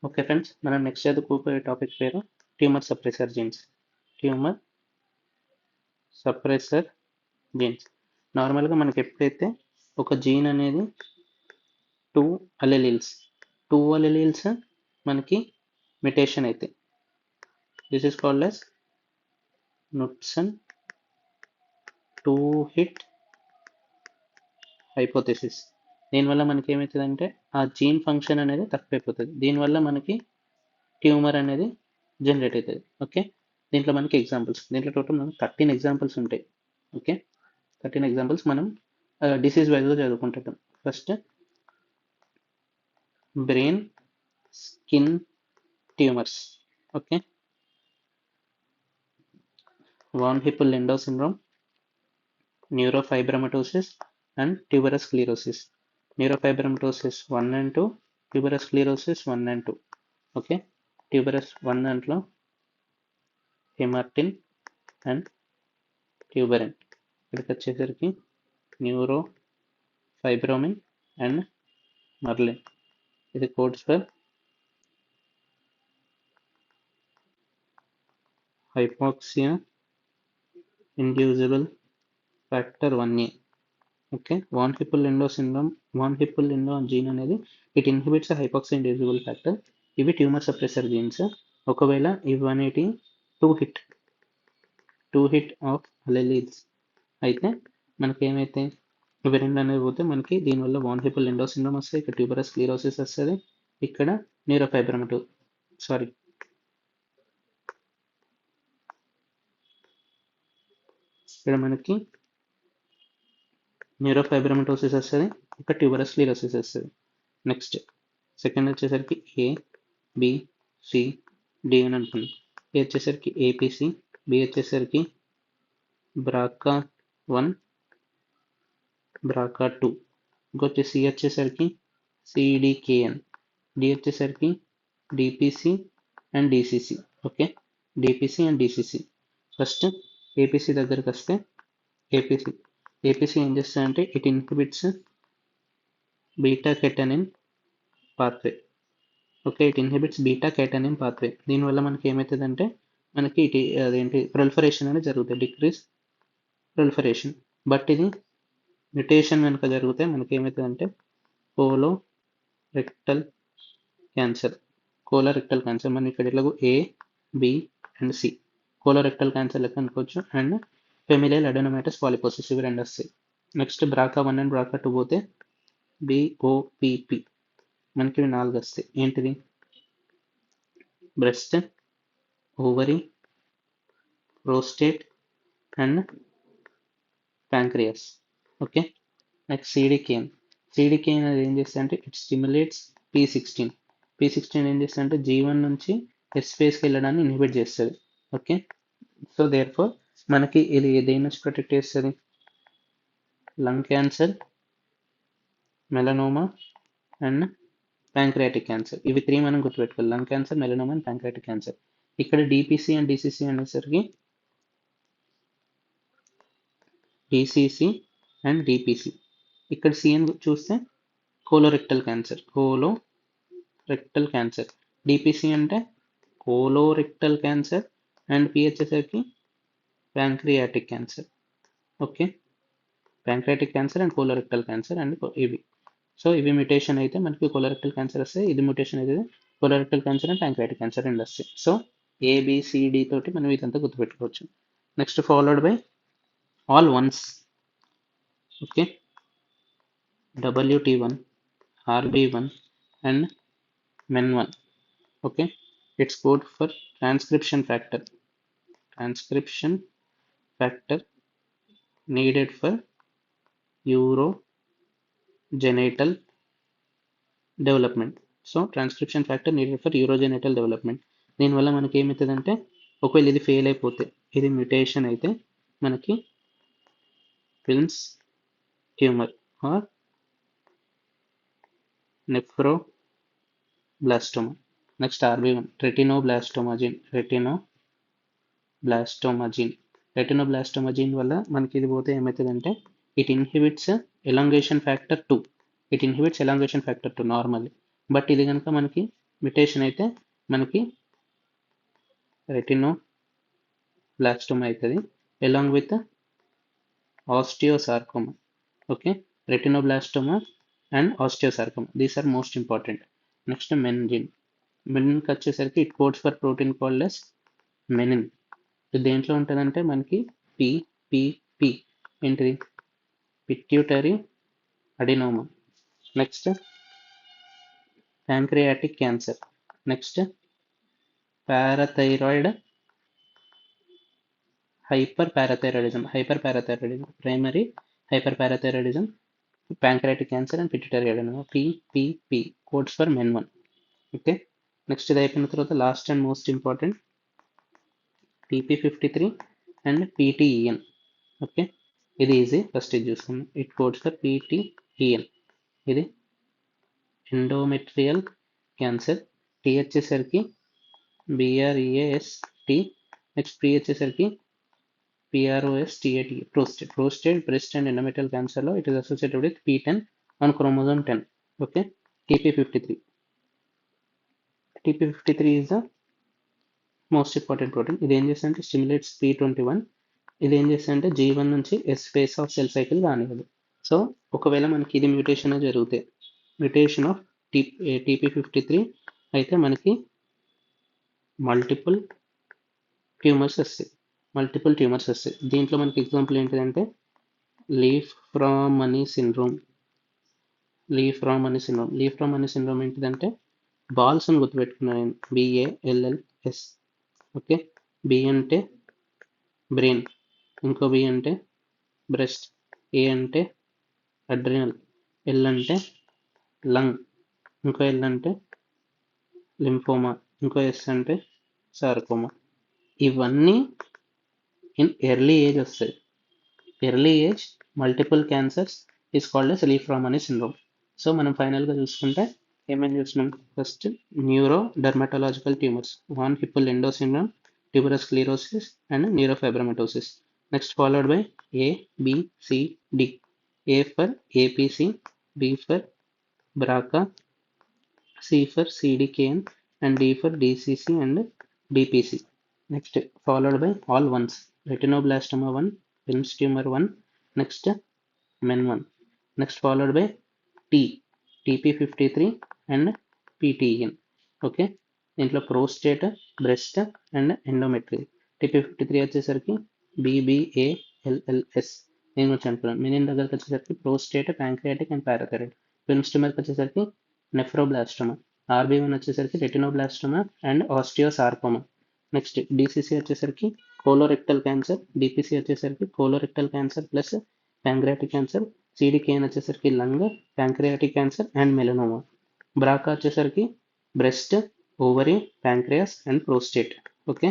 Okay friends, మనం next చదువుకోబోయే topic పేరు tumour suppressor jeans. Tumour suppressor jeans. నార్మల్గా మనకి ఎప్పుడైతే ఒక జీన్ అనేది టూ అలెలీల్స్ మనకి మిటేషన్ అయితే this is called as Knudson two hit hypothesis. దీనివల్ల మనకి ఏమవుతుందంటే ఆ జీన్ ఫంక్షన్ అనేది తక్కువైపోతుంది. దీనివల్ల మనకి ట్యూమర్ అనేది జనరేట్ అవుతుంది. ఓకే, దీంట్లో మనకి ఎగ్జాంపుల్స్, దీంట్లో టోటల్ మనకి 13 ఎగ్జాంపుల్స్ ఉంటాయి. ఓకే, 13 ఎగ్జాంపుల్స్ మనం డిసీజ్ వైజ్గా చదువుకుంటాం. First brain skin tumours. Okay, von Hippel Lindau syndrome, neurofibromatosis and tuberous sclerosis. Neurofibromatosis 1 and 2, tuberous sclerosis 1 and 2. Okay, tuberous 1 దాంట్లో హెమార్టిన్ అండ్ ట్యూబరిన్. ఇక్కడికి వచ్చేసరికి న్యూరో ఫైబ్రోమిన్ అండ్ మర్లిన్. ఇది codes for hypoxia inducible factor 1A. Okay, von Hippel Lindau syndrome, von Hippel Lindau gene అనేది it inhibits hypoxia inducible factor. ఇవి tumour suppressor genes. ఒకవేళ ఇవనేటి two hit of అలెలీల్స్ అయితే మనకి ఏమైతే ఇవి రెండు అనేది పోతే మనకి దీనివల్ల వాన్ హిప్పుల్ లిండో సిండ్రోమ్ వస్తుంది, ఇక్కడ ట్యూబరస్ స్క్లీరోసిస్ వస్తుంది, ఇక్కడ న్యూరోఫైబ్రమటో ఇక్కడ మనకి న్యూరోఫైబ్రమటోసిస్ వస్తుంది, ఇక్కడ ట్యూబరస్ స్క్లీరోసిస్ వస్తుంది. నెక్స్ట్ సెకండ్ వచ్చేసరికి ఏ బి సి డి అని అనుకున్నాం. ఏ వచ్చేసరికి ఏపీసీ, బి వచ్చేసరికి బ్రాకా 1 బ్రాకా 2, ఇంకొచ్చి సి వచ్చేసరికి సిడికేఎన్, డి వచ్చేసరికి DPC and DCC. Okay, DPC and DCC. First APC దగ్గరికి వస్తే ఏపీసీ ఏం చేస్తుందంటే it inhibits beta catenin pathway. Okay, it inhibits beta catenin pathway. దీనివల్ల మనకి ఏమవుతుందంటే మనకి అదేంటి ప్రొలిఫరేషన్ అనేది జరుగుతుంది, డిక్రీస్ ప్రొలిఫరేషన్. బట్ ఇది మ్యుటేషన్ కనుక జరిగితే మనకి ఏమవుతుందంటే కోలోరెక్టల్ క్యాన్సర్. మనం ఇక్కడ ఇలాగ A B and C colorectal cancer లెక్క అనుకోవచ్చు, అండ్ ఫెమిలియల్ అడెనోమాటస్ పాలిపోసిస్ ఇవి రెండు వస్తాయి. నెక్స్ట్ బ్రాకా 1 అండ్ బ్రాకా 2 పోతే బిఓపిపి మనకి ఇవి 4 వస్తాయి. ఏంటిది? Breast, ovary, prostate and pancreas. Okay, next CDKN అనేది ఏం చేస్తుంది అంటే ఇట్ స్టిమ్యులేట్స్ P16 ఏం చేస్తుంది అంటే G1 నుంచి S ఫేజ్కి వెళ్ళడాన్ని ఇన్హిబిట్ చేస్తుంది. ఓకే, సో దేర్ ఫోర్ మనకి ఇది దేని నుంచి ప్రొటెక్ట్ చేస్తుంది? Lung cancer, melanoma and pancreatic cancer. ఇవి 3 మనం గుర్తుపెట్టుకోవాలి, lung cancer, melanoma and pancreatic cancer. ఇక్కడ డిపిసి అండ్ డిసిసి అనేసరికి డిసిసి అండ్ డిపిసి. ఇక్కడ సిఎన్ చూస్తే కోలోరెక్టల్ క్యాన్సర్. డిపిసి అంటే కోలోరెక్టల్ క్యాన్సర్ అండ్ పి వచ్చేసరికి pancreatic cancer. Okay, pancreatic cancer and colorectal cancer and ఇవి. సో ఇవి మ్యుటేషన్ అయితే మనకి కోలోరెక్టల్ క్యాన్సర్ వస్తాయి, ఇది మ్యుటేషన్ అయితే colorectal cancer and pancreatic cancer రెండు వస్తాయి. సో ఏబిసిడి తోటి మనం ఇదంతా గుర్తుపెట్టుకోవచ్చు. Next followed by all ones. Okay, WT1, RB1 and MEN1. Okay, it's code for transcription factor needed for urogenital development. So transcription factor needed for urogenital development. దీనివల్ల మనకి ఏమవుతుందంటే ఒకవేళ ఇది ఫెయిల్ అయిపోతే, ఇది మ్యుటేషన్ అయితే మనకి Wilms tumour or nephroblastoma. Next RB1 retinoblastoma gene వల్ల మనకి ఇది పోతే ఏమవుతుందంటే it inhibits elongation factor 2 normally. But ఇది కనుక మనకి మ్యుటేషన్ అయితే మనకి రెటినోబ్లాస్టోమా అవుతుంది along with osteosarcoma. Okay, retinoblastoma and osteosarcoma, these are most important. Next, menin. Menin వచ్చేసరికి it codes for protein called as menin. ఇది దేంట్లో ఉంటుందంటే మనకి పిపిపి ఏంటిది pituitary adenoma. Next pancreatic cancer. Next parathyroid hyperparathyroidism, primary hyperparathyroidism, pancreatic cancer and pituitary adenoma. PPP codes for MEN1. Okay, next ఇది అయిపోయిన తర్వాత last and most important PP53 and PTEN. Okay, ఇది easy, first ఇది చూసుకుందాం. It codes for PTEN. ఇది endometrial cancer. Tea వచ్చేసరికి BREAST. Next pre వచ్చేసరికి PROSTAT, prostate, breast and endometrial cancer లో it is associated with P10 on chromosome 10. Okay, TP53. TP53 is the most important protein. ఇది ఏం చేస్తుందంటే stimulates P21. ఇది ఏం చేస్తుందంటే G1 నుంచి S phase of cell cycle కానివ్వదు. సో ఒకవేళ మనకి ఇది మ్యూటేషన్ జరిగితే మ్యూటేషన్ ఆఫ్ TP53 అయితే మనకి మల్టిపుల్ ట్యూమర్స్ వస్తాయి. దీంట్లో మనకి ఎగ్జాంపుల్ ఏంటిదంటే లీఫ్రామనీ సిండ్రోమ్. లీఫ్రామనీ సిండ్రోమ్ ఏంటిదంటే బాల్స్ అని గుర్తుపెట్టుకున్నాను నేను, BALLS. ఓకే, B అంటే బ్రెయిన్, ఇంకో B అంటే బ్రెస్ట్, A అంటే అడ్రినల్, L అంటే లంగ్, ఇంకో L అంటే లింఫోమా, ఇంకో S అంటే సార్కోమా. ఇవన్నీ ఇన్ ఎర్లీ ఏజ్ వస్తాయి. Early age multiple cancers is called as Li Fraumeni syndrome. So మనం ఫైనల్గా చూసుకుంటే ఏమేమి చూసినాం? First neuro dermatological tumours, von Hippel Lindau syndrome, tuberous sclerosis and neurofibromatosis. Next followed by ABCD. A for APC, B for BRCA, C for CDKN and D for DCC and DPC. Next followed by all ones, retinoblastoma 1, Wilms tumor 1, next MEN1. Next followed by TP53 and PTEN. Okay, దీంట్లో prostate, breast and endometrial. TP53 వచ్చేసరికి BBALLS. నేను వచ్చి అనుకున్నాను. Menin దగ్గరకు వచ్చేసరికి prostate, pancreatic and parathyroid. Wilms ట్యూమర్కి వచ్చేసరికి nephroblastoma. RB1 వచ్చేసరికి retinoblastoma and osteosarcoma. Next DCC వచ్చేసరికి కోలోరెక్టల్ క్యాన్సర్, DPC వచ్చేసరికి colorectal cancer plus pancreatic cancer, CDKN వచ్చేసరికి lung, pancreatic cancer and melanoma. BRCA వచ్చేసరికి breast, ovary, pancreas and prostate. Okay,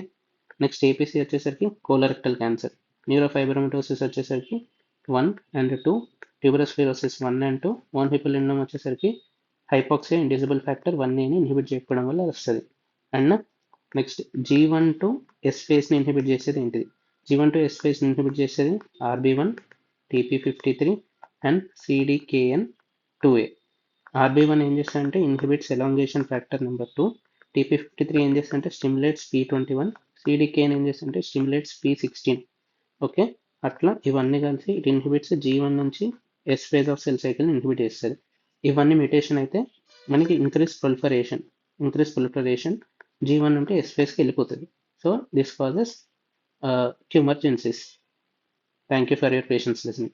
next APC వచ్చేసరికి colorectal cancer. Neurofibromatosis వచ్చేసరికి 1 and 2, tuberous sclerosis 1 and 2, van హిప్పుల్ ఎండోమా వచ్చేసరికి hypoxia ఇండిజిబుల్ factor 1A ని inhibit చేయకపోవడం వల్ల వస్తుంది. And next G1 to S phase ని inhibit చేసేది ఏంటిది? G1 to S phase ని ఇన్హిబిట్ చేసేది RB1, TP53 and CDKN2A. RB1 ఏం చేస్తాడంటే inhibits elongation factor number 2, TP53 ఏం చేస్తాడంటే స్టిమ్యులేట్స్ P21, CDKN ఏం చేస్తాడంటే స్టిమ్యులేట్స్ P16. ఓకే, అట్లా ఇవన్నీ కలిసి ఇట్ ఇన్హిబిట్స్ G1 నుంచి S phase ఆఫ్ సెల్ సైకిల్ని ఇన్హిబిట్ చేస్తుంది. ఇవన్నీ మ్యూటేషన్ అయితే మనకి ఇంక్రీస్ ప్రొలిఫరేషన్ G1 నుండి S phase కి వెళ్ళిపోతుంది. So this causes tumor genesis. Thank you for your patience listening.